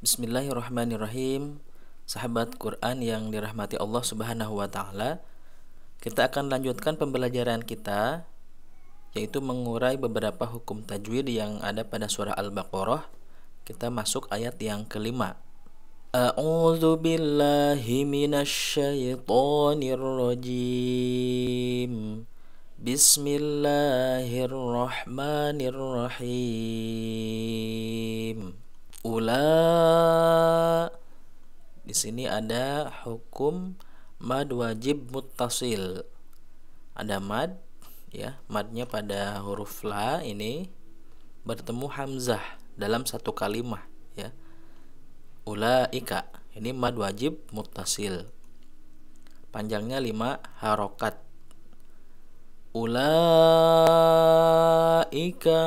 Bismillahirrahmanirrahim. Sahabat Quran yang dirahmati Allah Subhanahu wa taala, kita akan lanjutkan pembelajaran kita, yaitu mengurai beberapa hukum tajwid yang ada pada surah Al-Baqarah. Kita masuk ayat yang kelima. A'udzu billahi minasyaitonir rajim. Bismillahirrahmanirrahim. Di sini ada hukum mad wajib muttasil. Ada mad, ya, madnya pada huruf la ini bertemu hamzah dalam satu kalimat, ya. Ulaika, ini mad wajib muttasil. Panjangnya 5 harokat. Ulaika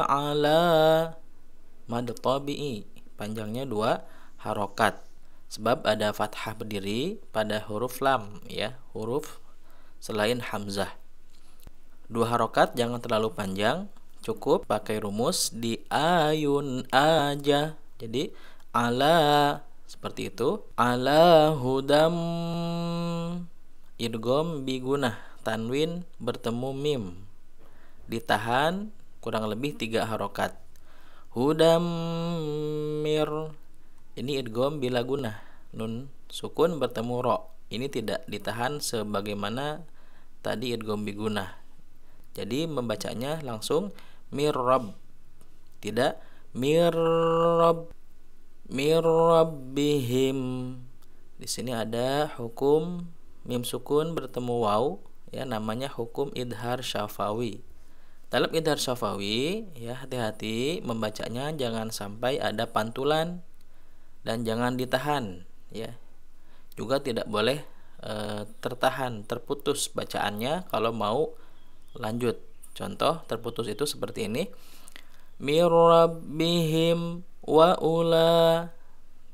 ala, mad tabi'i, panjangnya 2 harokat. Sebab ada fathah berdiri pada huruf lam, ya, huruf selain hamzah. 2 harokat, jangan terlalu panjang, cukup pakai rumus di ayun aja. Jadi ala seperti itu. Ala hudam, idgham bigunah, tanwin bertemu mim, ditahan kurang lebih 3 harokat. Hudamir, ini idgham bila gunah, nun sukun bertemu ro, ini tidak ditahan sebagaimana tadi idgham bigunah. Jadi membacanya langsung mirrab, tidak mirrab, mirrabbihim. Di sini ada hukum mim sukun bertemu waw, ya, namanya hukum idhar syafawi. Dalam idhar syafawi, ya, hati-hati membacanya, jangan sampai ada pantulan dan jangan ditahan, ya. Juga tidak boleh tertahan, terputus bacaannya kalau mau lanjut. Contoh terputus itu seperti ini. Mirrabbihim wa ula.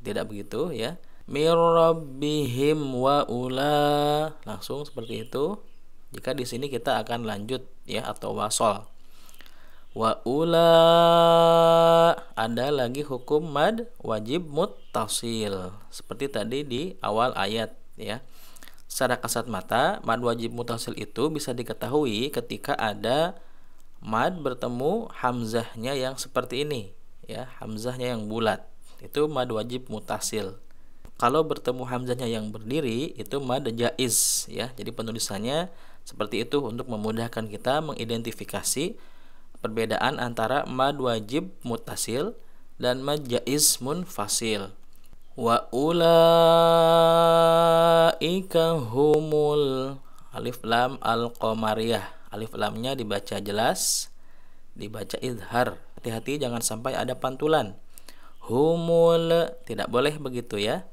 Tidak begitu, ya. Mirrabbihim wa ula. Langsung seperti itu. Jika di sini kita akan lanjut, ya, atau wasol. Wa ula, ada lagi hukum mad wajib muttasil seperti tadi di awal ayat, ya. Secara kasat mata, mad wajib muttasil itu bisa diketahui ketika ada mad bertemu hamzahnya yang seperti ini, ya, hamzahnya yang bulat. Itu mad wajib muttasil. Kalau bertemu hamzahnya yang berdiri, itu mad jaiz, ya. Jadi penulisannya seperti itu untuk memudahkan kita mengidentifikasi perbedaan antara mad wajib muttasil dan mad jaiz munfasil. Wa ulaika humul, alif lam al-qamariyah. Alif lamnya dibaca jelas, dibaca izhar. Hati-hati jangan sampai ada pantulan. Humul, tidak boleh begitu, ya.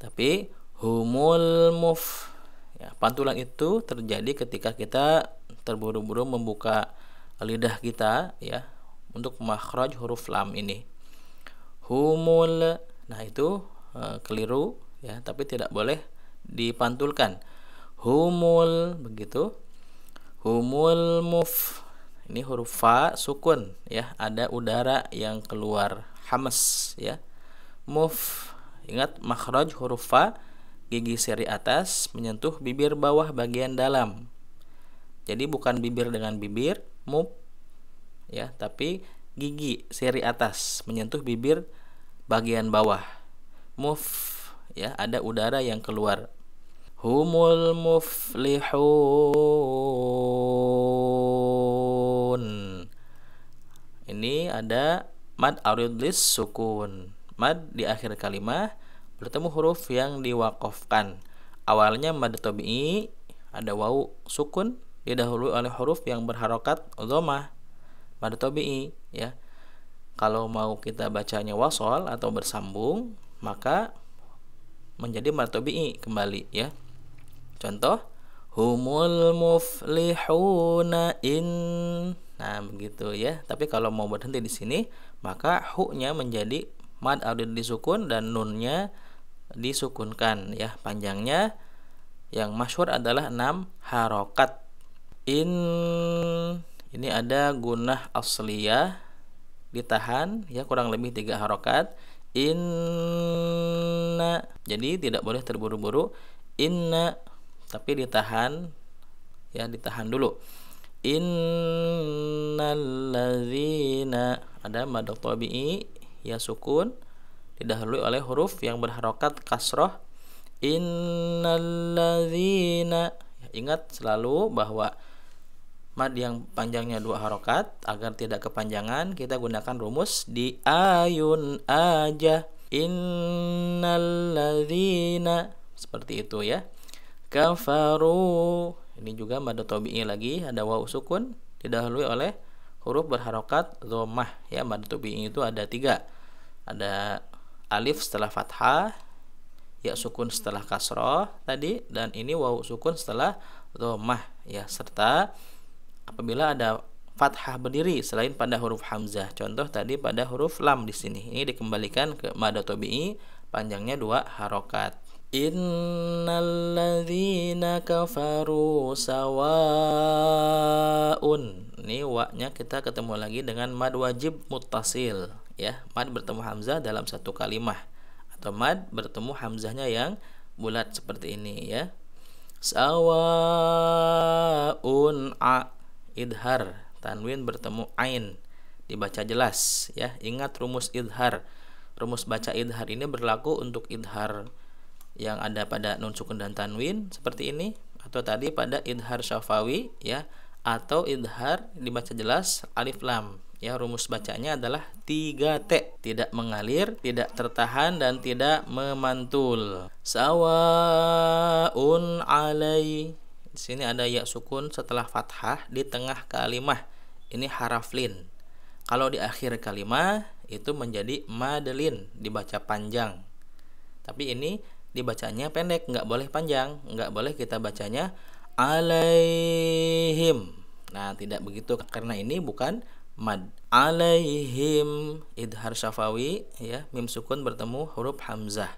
Tapi humul muf, ya, pantulan itu terjadi ketika kita terburu-buru membuka lidah kita, ya, untuk makhraj huruf lam ini. Humul, nah itu keliru, ya, tapi tidak boleh dipantulkan. Humul, begitu. Humul muf, ini huruf fa sukun, ya, ada udara yang keluar, hamas, ya. Muf, ingat makhraj huruf fa, gigi seri atas menyentuh bibir bawah bagian dalam. Jadi bukan bibir dengan bibir, muf, ya, tapi gigi seri atas menyentuh bibir bagian bawah. Muf, ya, ada udara yang keluar. Humul muflihun. Ini ada mad arid lis sukun. Mad di akhir kalimat bertemu huruf yang diwaqafkan. Awalnya mad tabi'i, ada waw sukun, didahului oleh huruf yang berharokat dhammah, mad tabi'i, ya. Kalau mau kita bacanya wasol atau bersambung, maka menjadi mad tabi'i kembali, ya. Contoh humul muflihuna in. Nah, begitu, ya. Tapi kalau mau berhenti di sini, maka hu-nya menjadi mad arid disukun dan nunnya disukunkan, ya. Panjangnya yang masyhur adalah 6 harokat. In, ini ada gunah asliyah, ditahan, ya, kurang lebih 3 harokat. In inna. Jadi tidak boleh terburu-buru. Inna, tapi ditahan, ya, ditahan dulu. Innalladzina, ada mad tabi'i ya sukun didahului oleh huruf yang berharokat kasroh. Innalladzina, ya, ingat selalu bahwa mad yang panjangnya 2 harokat, agar tidak kepanjangan kita gunakan rumus di ayun aja. Innalladzina, seperti itu ya. Kafaru, ini juga mad tabi'i lagi, ada waw sukun didahului oleh huruf berharokat dhammah, ya. Mad tabi'i itu ada 3. Ada alif setelah fathah, ya sukun setelah kasroh tadi, dan ini waw sukun setelah dhammah, ya, serta apabila ada fathah berdiri selain pada huruf hamzah. Contoh tadi pada huruf lam di sini. Ini dikembalikan ke mad tabi'i panjangnya 2 harokat. Innalladzina kafaru sawaun. Ini wa-nya kita ketemu lagi dengan mad wajib muttasil, ya. Mad bertemu hamzah dalam satu kalimah, atau mad bertemu hamzahnya yang bulat seperti ini, ya. Sawaun a, idhar, tanwin bertemu ain, dibaca jelas, ya. Ingat rumus idhar. Rumus baca idhar ini berlaku untuk idhar yang ada pada nun sukun dan tanwin seperti ini, atau tadi pada idhar syafawi, ya, atau idhar dibaca jelas alif lam, ya. Rumus bacanya adalah 3T, tidak mengalir, tidak tertahan, dan tidak memantul. Sawaun alai, di sini ada ya sukun setelah fathah di tengah kalimah, ini haraf lin. Kalau di akhir kalimah itu menjadi madlin, dibaca panjang. Tapi ini dibacanya pendek, nggak boleh panjang, nggak boleh kita bacanya alaihim. Nah, tidak begitu, karena ini bukan mad. Alaihim, idhar syafawi, ya, mim sukun bertemu huruf hamzah.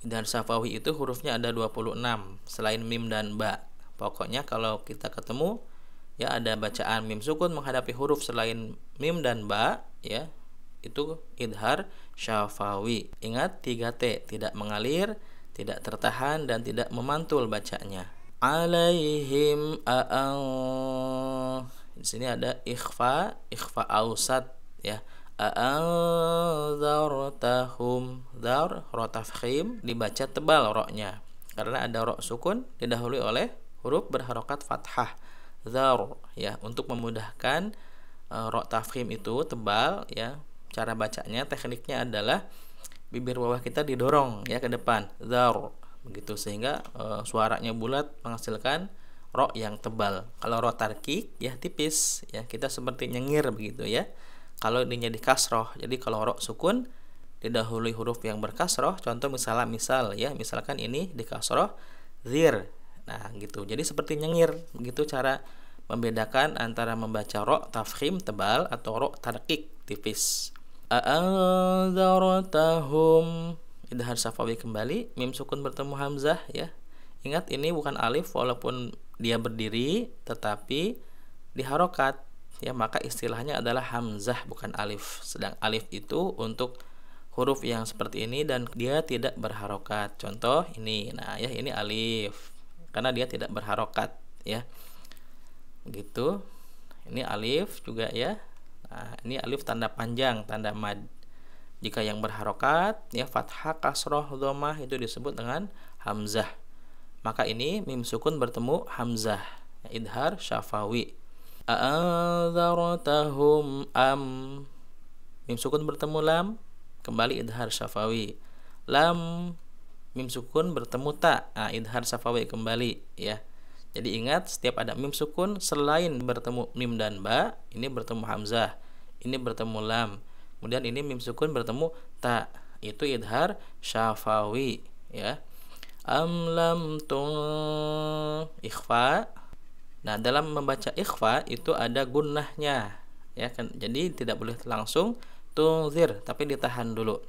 Idhar syafawi itu hurufnya ada 26 selain mim dan ba. Pokoknya kalau kita ketemu, ya, ada bacaan mim sukun menghadapi huruf selain mim dan ba, ya, itu idhar syafawi. Ingat 3T, tidak mengalir, tidak tertahan, dan tidak memantul bacanya. Alaihim di sini ada ikhfa ausat, ya. A'anzartahum, dar ro tafkhim dibaca tebal roknya, karena ada ro sukun didahului oleh huruf berharokat fathah, dzar, ya. Untuk memudahkan ro tafkhim itu tebal, ya. Cara bacanya, tekniknya adalah bibir bawah kita didorong, ya, ke depan, dzar, begitu, sehingga suaranya bulat menghasilkan ro yang tebal. Kalau ro tarkik, ya, tipis, ya, kita seperti nyengir begitu, ya. Kalau ini di kasroh, jadi kalau ro sukun didahului huruf yang berkasroh, contoh misalkan ini di kasroh zir, nah gitu, jadi seperti nyengir begitu. Cara membedakan antara membaca ro tafkhim tebal atau ro tarkik tipis. A'anzartahum, idhar syafawi kembali, mim sukun bertemu hamzah, ya. Ingat ini bukan alif, walaupun dia berdiri tetapi diharokat, ya, maka istilahnya adalah hamzah bukan alif. Sedang alif itu untuk huruf yang seperti ini dan dia tidak berharokat. Contoh ini, nah, ya, ini alif karena dia tidak berharokat, ya. Begitu. Ini alif juga, ya. Nah, ini alif tanda panjang, tanda mad. Jika yang berharokat, ya, fathah, kasroh, dhammah itu disebut dengan hamzah. Maka ini mim sukun bertemu hamzah, ya, idhar syafawi. A'anzartahum am, mim sukun bertemu lam, kembali idhar syafawi. Lam, mim sukun bertemu ta, nah, idhar syafawi kembali, ya. Jadi ingat, setiap ada mim sukun selain bertemu mim dan ba, ini bertemu hamzah, ini bertemu lam, kemudian ini mim sukun bertemu ta, itu idhar syafawi, ya. Am lam tung, ikhfa. Nah, dalam membaca ikhfa itu ada gunnahnya, ya kan. Jadi tidak boleh langsung tunzir, tapi ditahan dulu.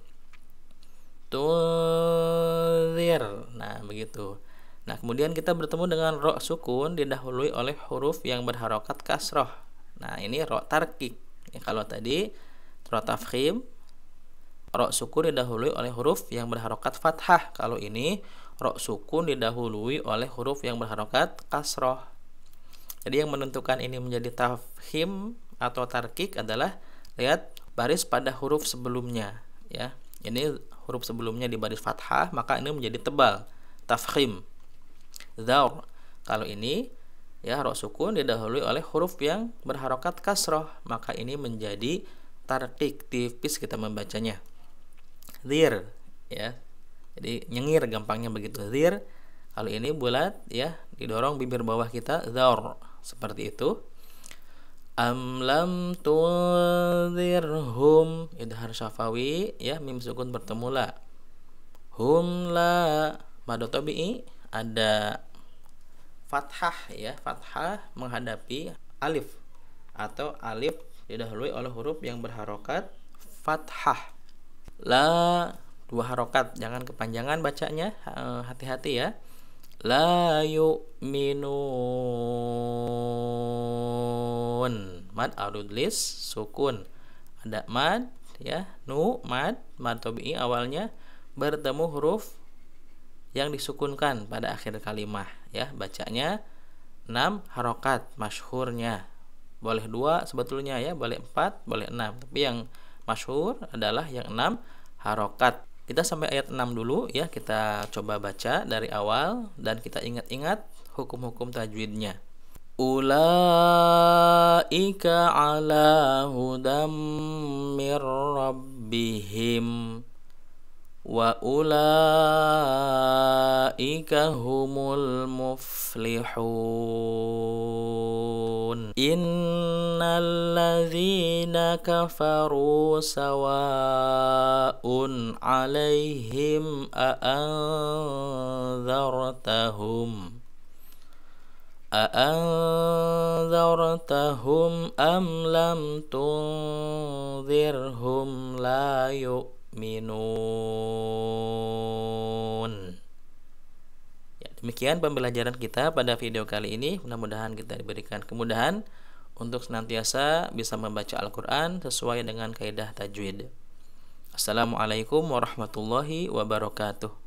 Tunzir. Nah, begitu. Nah, kemudian kita bertemu dengan ro sukun didahului oleh huruf yang berharokat kasroh. Nah, ini ro tarkik. Ya, kalau tadi ro tafkhim ro sukun didahului oleh huruf yang berharokat fathah. Kalau ini ro sukun didahului oleh huruf yang berharokat kasroh. Jadi yang menentukan ini menjadi tafkhim atau tarkik adalah lihat baris pada huruf sebelumnya, ya. Ini huruf sebelumnya di baris fathah, maka ini menjadi tebal, tafkhim. Dhaur. Kalau ini ya ro sukun didahului oleh huruf yang berharokat kasroh, maka ini menjadi tarkik, tipis kita membacanya. Dhir, ya. Jadi nyengir gampangnya begitu. Dhir. Kalau ini bulat, ya, didorong bibir bawah kita, dhaur. Seperti itu. Am lam tunzirhum, idhar syafawi, ya, mim sukun bertemu la. Hum la, mad tabi'i ada fathah, ya, fathah menghadapi alif atau alif didahului oleh huruf yang berharokat fathah. La dua harokat, jangan kepanjangan bacanya, hati-hati ya. La yu'minun, mad arudlis sukun, ada mad, ya, nu mad tabi'i awalnya bertemu huruf yang disukunkan pada akhir kalimah, ya. Bacanya 6 harokat masyhurnya, boleh 2 sebetulnya, ya, boleh 4, boleh 6, tapi yang masyhur adalah yang 6 harokat. Kita sampai ayat 6 dulu, ya. Kita coba baca dari awal dan kita ingat-ingat hukum-hukum tajwidnya. Ulaika ala hudam mir rabbihim wa ulaika humul muflihun. Innal ladzina kafaru sawa'un 'alaihim a'anzartahum am lam tunzirhum la yu'minun. Ya, demikian pembelajaran kita pada video kali ini. Mudah-mudahan kita diberikan kemudahan untuk senantiasa bisa membaca Al-Quran sesuai dengan kaidah tajwid. Assalamualaikum warahmatullahi wabarakatuh.